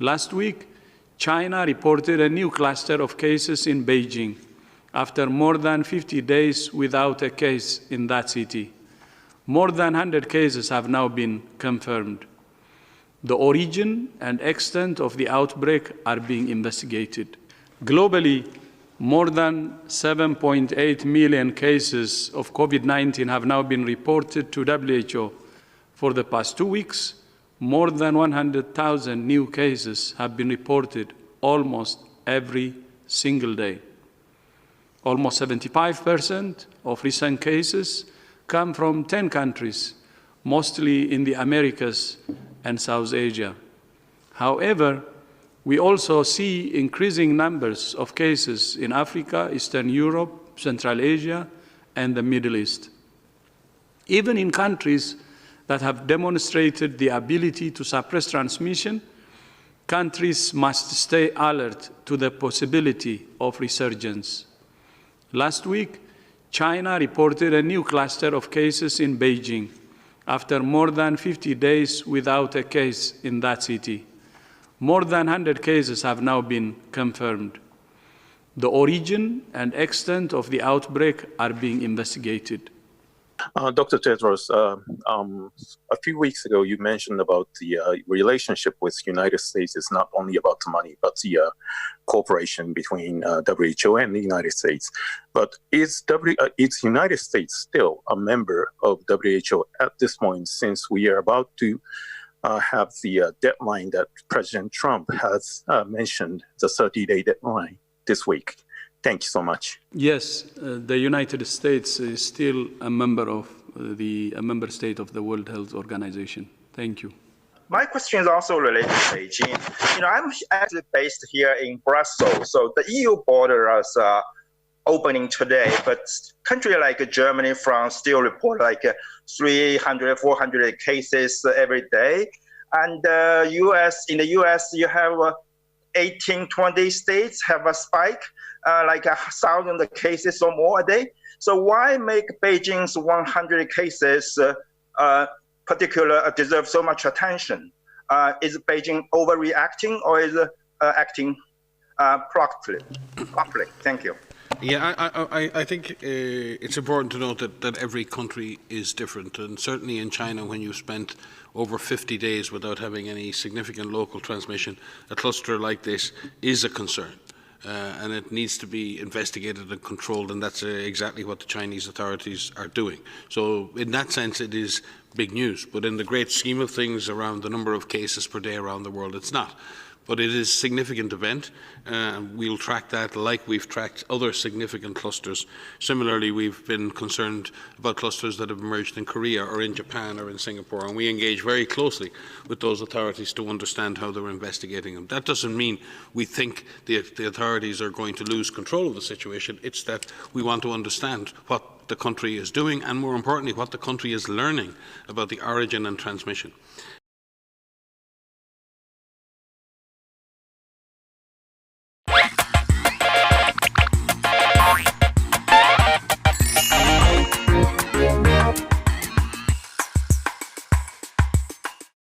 Last week, China reported a new cluster of cases in Beijing after more than 50 days without a case in that city. More than 100 cases have now been confirmed. The origin and extent of the outbreak are being investigated. Globally, more than 7.8 million cases of COVID-19 have now been reported to WHO. For the past 2 weeks, more than 100,000 new cases have been reported almost every single day. Almost 75% of recent cases come from 10 countries, mostly in the Americas and South Asia. However, we also see increasing numbers of cases in Africa, Eastern Europe, Central Asia, and the Middle East. Even in countries that have demonstrated the ability to suppress transmission, countries must stay alert to the possibility of resurgence. Last week, China reported a new cluster of cases in Beijing after more than 50 days without a case in that city. More than 100 cases have now been confirmed. The origin and extent of the outbreak are being investigated. Dr. Tedros, a few weeks ago you mentioned about the relationship with the United States is not only about the money, but the cooperation between WHO and the United States. But is United States still a member of WHO at this point, since we are about to have the deadline that President Trump has mentioned, the 30-day deadline this week? Thank you so much. Yes, the United States is still a member state of the World Health Organization. Thank you. My question is also related to Beijing. I'm actually based here in Brussels, so the EU border is opening today, but countries like Germany, France still report like 300, 400 cases every day. And in the US, you have 18, 20 states have a spike, like 1,000 cases or more a day. So why make Beijing's 100 cases deserve so much attention? Is Beijing overreacting, or is acting properly? Thank you. Yeah, I think it's important to note that every country is different, and certainly in China, when you spent over 50 days without having any significant local transmission, a cluster like this is a concern, and it needs to be investigated and controlled, and that's exactly what the Chinese authorities are doing. So in that sense, it is big news, but in the great scheme of things around the number of cases per day around the world, it's not. But it is a significant event. We'll track that like we've tracked other significant clusters. Similarly, we've been concerned about clusters that have emerged in Korea or in Japan or in Singapore, and we engage very closely with those authorities to understand how they're investigating them. That doesn't mean we think the authorities are going to lose control of the situation. It's that we want to understand what the country is doing, and more importantly, what the country is learning about the origin and transmission.